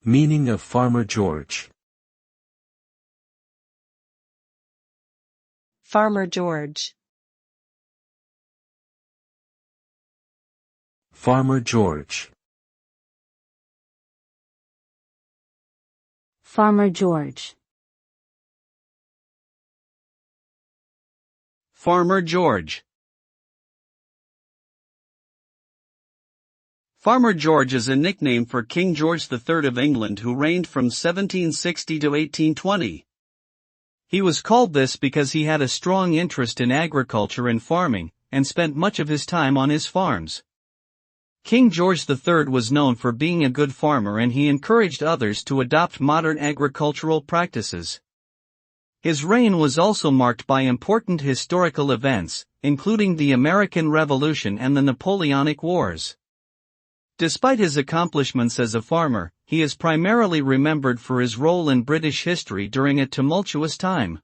Meaning of Farmer George. Farmer George. Farmer George. Farmer George. Farmer George. Farmer George is a nickname for King George III of England, who reigned from 1760 to 1820. He was called this because he had a strong interest in agriculture and farming, and spent much of his time on his farms. King George III was known for being a good farmer, and he encouraged others to adopt modern agricultural practices. His reign was also marked by important historical events, including the American Revolution and the Napoleonic Wars. Despite his accomplishments as a farmer, he is primarily remembered for his role in British history during a tumultuous time.